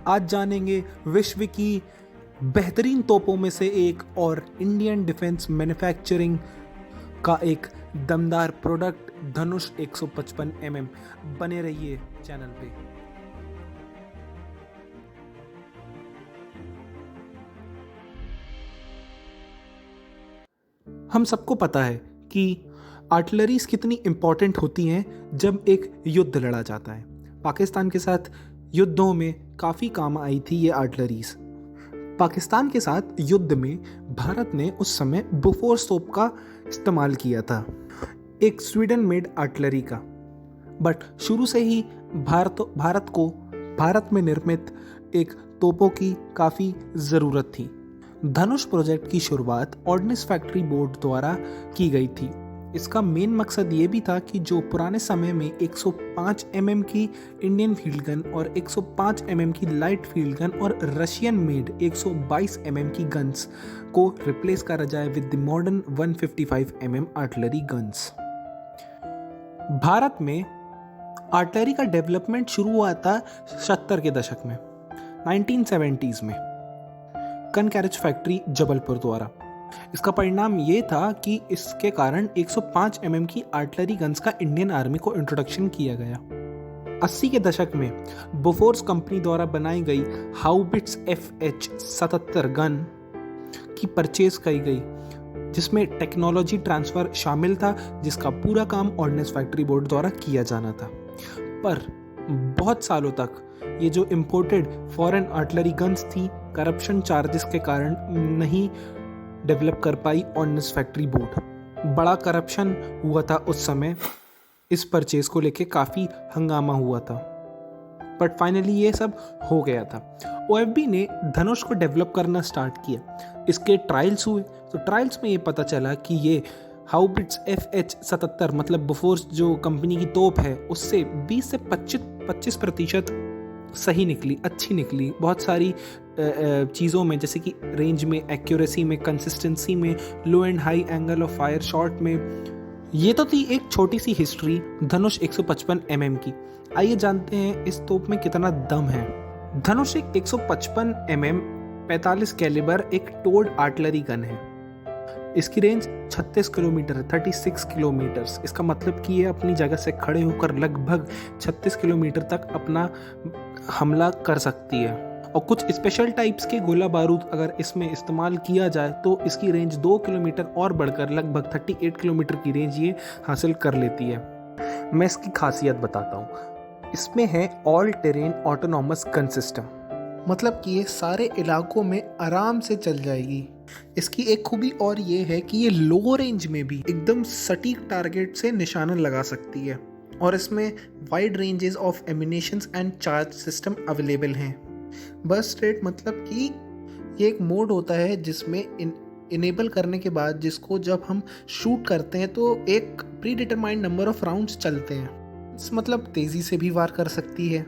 आज जानेंगे विश्व की बेहतरीन तोपों में से एक और इंडियन डिफेंस मैन्युफैक्चरिंग का एक दमदार प्रोडक्ट धनुष 155 बने रहिए चैनल पे। हम सबको पता है कि आर्टिलरीज कितनी इंपॉर्टेंट होती हैं जब एक युद्ध लड़ा जाता है। पाकिस्तान के साथ युद्धों में काफ़ी काम आई थी ये आर्टिलरीज। पाकिस्तान के साथ युद्ध में भारत ने उस समय बोफोर्स तोप का इस्तेमाल किया था, एक स्वीडन मेड आर्टिलरी का। बट शुरू से ही भारत में निर्मित एक तोपों की काफ़ी ज़रूरत थी। धनुष प्रोजेक्ट की शुरुआत ऑर्डिनेंस फैक्ट्री बोर्ड द्वारा की गई थी। इसका मेन मकसद ये भी था कि जो पुराने समय में 105 की इंडियन फील्ड गन और 105 की लाइट फील्ड गन और रशियन मेड 122 की गन्स को रिप्लेस करा जाए with the modern 155 artillery guns. Bharat में आर्टिलरी का डेवलपमेंट शुरू हुआ था 70 के दशक में, 1970s में, गन कैरेज फैक्ट्री जबलपुर द्वारा। इसका परिणाम ये था कि इसके कारण 105 की आर्टिलरी गन्स का इंडियन आर्मी को इंट्रोडक्शन किया गया। 80 के दशक में बोफोर्स कंपनी द्वारा बनाई गई हाउबिट्स FH-77 गन की परचेज की गई, जिसमें टेक्नोलॉजी ट्रांसफर शामिल था, जिसका पूरा काम ऑर्डिनेंस फैक्ट्री बोर्ड द्वारा किया जाना था। पर बहुत सालों तक ये जो इम्पोर्टेड फॉरेन आर्टिलरी गन्स थी, करप्शन चार्जेस के कारण नहीं डेवलप कर पाई ऑर्डिनेंस फैक्ट्री बोर्ड। बड़ा करप्शन हुआ था उस समय, इस परचेज को लेके काफ़ी हंगामा हुआ था। बट फाइनली ये सब हो गया था। OFB ने धनुष को डेवलप करना स्टार्ट किया। इसके ट्रायल्स हुए, तो ट्रायल्स में ये पता चला कि ये हाउबिट्स FH-77 मतलब बोफोर्स जो कंपनी की तोप है, उससे 20 से 25% सही निकली, अच्छी निकली। बहुत सारी चीज़ों में, जैसे कि रेंज में, एक्यूरेसी में, कंसिस्टेंसी में, low and high angle of fire shot में। ये तो थी एक छोटी सी हिस्ट्री धनुष 155 की। आइए जानते हैं इस तोप में कितना दम है। धनुष 155 45 कैलिबर एक टोड आर्टिलरी गन है। इसकी रेंज 36 किलोमीटर है, 36 किलोमीटर। इसका मतलब कि ये अपनी जगह से खड़े होकर लगभग 36 किलोमीटर तक अपना हमला कर सकती है। और कुछ स्पेशल टाइप्स के गोला बारूद अगर इसमें इस्तेमाल किया जाए तो इसकी रेंज 2 किलोमीटर और बढ़कर लगभग 38 किलोमीटर की रेंज ये हासिल कर लेती है। मैं इसकी खासियत बताता हूँ। इसमें है all terrain autonomous gun system, मतलब कि ये सारे इलाकों में आराम से चल जाएगी। इसकी एक खूबी और ये है कि ये लो रेंज में भी एकदम सटीक टारगेट से निशाना लगा सकती है। और इसमें wide ranges of emanations and charge system available हैं। बर्स्ट रेट मतलब कि ये एक मोड होता है जिसमें इनेबल करने के बाद जिसको जब हम शूट करते हैं तो एक pre determined number of rounds चलते हैं। इस मतलब तेज़ी से भी वार कर सकती है।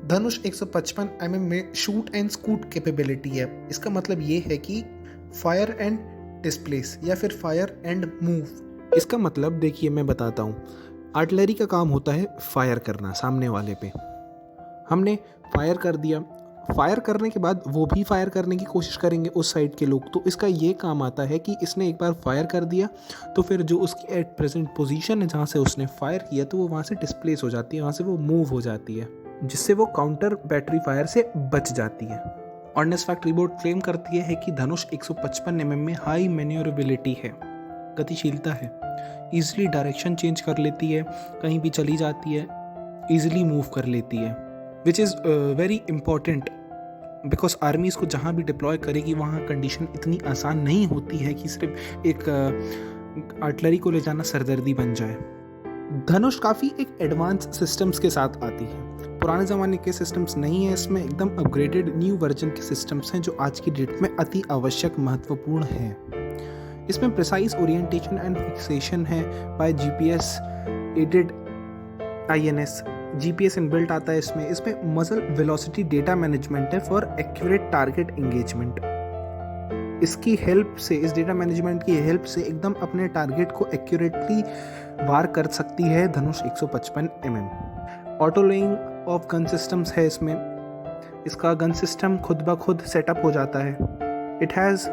धनुष 155 में शूट एंड स्कूट कैपेबिलिटी है। इसका मतलब ये है कि फायर एंड डिस्प्लेस या फिर फायर एंड मूव। इसका मतलब देखिए, मैं बताता हूँ। आर्टिलरी का काम होता है फायर करना सामने वाले पे। हमने फायर कर दिया, फायर करने के बाद वो भी फायर करने की कोशिश करेंगे उस साइड के लोग। तो इसका ये काम आता है कि इसने एक बार फायर कर दिया तो फिर जो उसकी एट प्रेजेंट पोजीशन है जहाँ से उसने फायर किया, तो वो वहाँ से डिस्प्लेस हो जाती है, वहाँ से वो मूव हो जाती है, जिससे वो काउंटर बैटरी फायर से बच जाती है। ऑर्डिनेंस फैक्ट्री बोर्ड क्लेम करती है कि धनुष 155 में हाई मैन्योरेबिलिटी है, गतिशीलता है, ईजिली डायरेक्शन चेंज कर लेती है, कहीं भी चली जाती है, ईजिली मूव कर लेती है, which is very important because army इसको जहाँ भी डिप्लॉय करेगी वहाँ कंडीशन इतनी आसान नहीं होती है कि सिर्फ एक आर्टिलरी को ले जाना सरदर्दी बन जाए। धनुष काफ़ी एक एडवांस सिस्टम्स के साथ आती है। पुराने ज़माने के सिस्टम्स नहीं है इसमें, एकदम अपग्रेडेड न्यू वर्जन के सिस्टम्स हैं जो आज की डेट में अति आवश्यक महत्वपूर्ण हैं। इसमें प्रिसाइज ओरिएंटेशन एंड फिक्सेशन है by GPS aided INS। GPS inbuilt आता है इसमें मसल वेलोसिटी डेटा मैनेजमेंट है फॉर एक्यूरेट टारगेट एंगेजमेंट। इसकी हेल्प से, इस डेटा मैनेजमेंट की हेल्प से एकदम अपने टारगेट को एक्यूरेटली वार कर सकती है धनुष 155 ऑटो लोइंग ऑफ गन सिस्टम्स है इसमें। इसका गन सिस्टम खुद ब खुद सेटअप हो जाता है। It has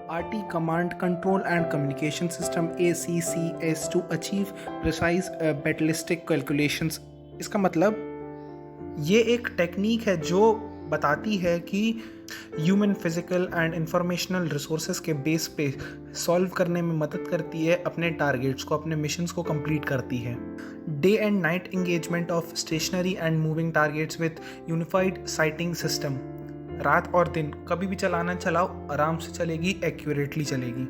RT Command Control and Communication System ACCS to achieve precise ballistic calculations। इसका मतलब ये एक टेक्निक है जो बताती है कि human physical and informational resources के बेस पे सॉल्व करने में मदद करती है, अपने टारगेट्स को, अपने मिशंस को कंप्लीट करती है। Day and night engagement of stationary and moving targets with unified sighting system. रात और दिन कभी भी चलाना चलाओ, आराम से चलेगी, एक्यूरेटली चलेगी।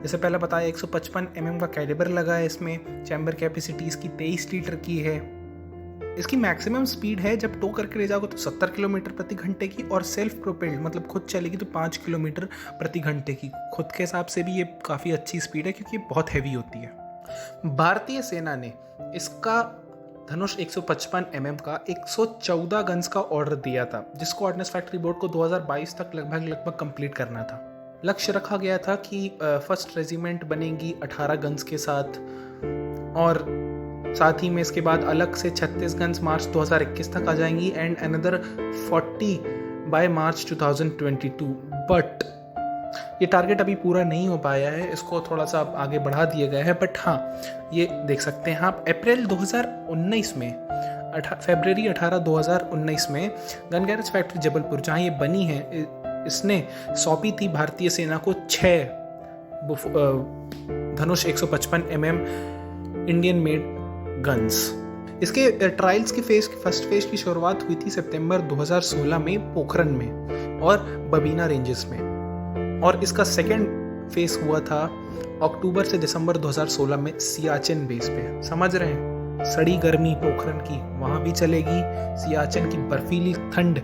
जैसे पहले बताया 155 mm का कैलिबर लगा है इसमें। चैम्बर कैपेसिटी इसकी 23 लीटर की है। इसकी मैक्सिमम स्पीड है जब टो करके ले जाओगे तो 70 किलोमीटर प्रति घंटे की, और सेल्फ प्रोपेल्ड मतलब खुद चलेगी तो 5 किलोमीटर प्रति घंटे की। खुद के हिसाब से भी ये काफ़ी अच्छी स्पीड है क्योंकि ये बहुत हैवी होती है। भारतीय सेना ने इसका धनुष 155 mm का 114 गन्स का ऑर्डर दिया था, जिसको ऑर्डिनेंस फैक्ट्री बोर्ड को 2022 तक लगभग कंप्लीट करना था। लक्ष्य रखा गया था कि फर्स्ट रेजिमेंट बनेगी 18 गन्स के साथ, और साथ ही में इसके बाद अलग से 36 गन्स मार्च 2021 तक आ जाएंगी and another 40 by March 2022। But ये टारगेट अभी पूरा नहीं हो पाया है, इसको थोड़ा सा आगे बढ़ा दिया गया है। बट हाँ, ये देख सकते हैं आप, अप्रैल 2019 में फरवरी 18 2019 में गन गैरेज फैक्ट्री जबलपुर जहाँ ये बनी है, इसने सौंपी थी भारतीय सेना को 6 धनुष 155 mm इंडियन मेड गन्स। इसके ट्रायल्स के फर्स्ट फेज की शुरुआत हुई थी सितंबर 2016 में पोखरन में और बबीना रेंजेस में, और इसका सेकेंड फेज हुआ था अक्टूबर से दिसंबर 2016 में सियाचिन बेस पे। समझ रहे हैं, सड़ी गर्मी पोखरन की वहाँ भी चलेगी, सियाचिन की बर्फीली ठंड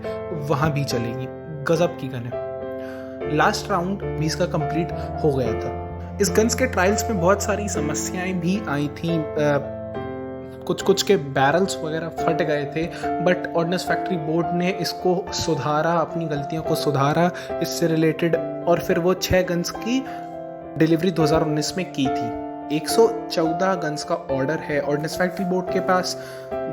वहाँ भी चलेगी। गजब की गन है। लास्ट राउंड भी इसका कंप्लीट हो गया था। इस गन्स के ट्रायल्स में बहुत सारी समस्याएं भी आई थी। कुछ के बैरल्स वगैरह फट गए थे, बट ऑर्डिनेंस फैक्ट्री बोर्ड ने इसको सुधारा, अपनी गलतियों को सुधारा इससे रिलेटेड, और फिर वो 6 गन्स की डिलीवरी 2019 में की थी। 114 गन्स का ऑर्डर है ऑर्डिनेंस फैक्ट्री बोर्ड के पास,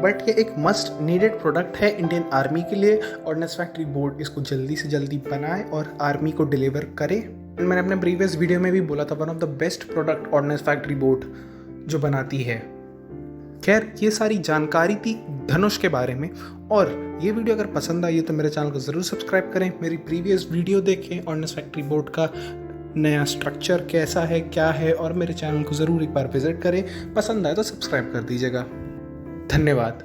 बट ये एक मस्ट नीडेड प्रोडक्ट है इंडियन आर्मी के लिए। ऑर्डिनेंस फैक्ट्री बोर्ड इसको जल्दी से जल्दी बनाए और आर्मी को डिलीवर करे। मैंने अपने प्रीवियस वीडियो में भी बोला था, one of the best product ordnance factory board जो बनाती है। खैर, ये सारी जानकारी थी धनुष के बारे में, और ये वीडियो अगर पसंद आई तो मेरे चैनल को ज़रूर सब्सक्राइब करें, मेरी प्रीवियस वीडियो देखें, ऑर्डिनेंस फैक्ट्री बोर्ड का नया स्ट्रक्चर कैसा है, क्या है, और मेरे चैनल को ज़रूर एक बार विजिट करें। पसंद आए तो सब्सक्राइब कर दीजिएगा। धन्यवाद।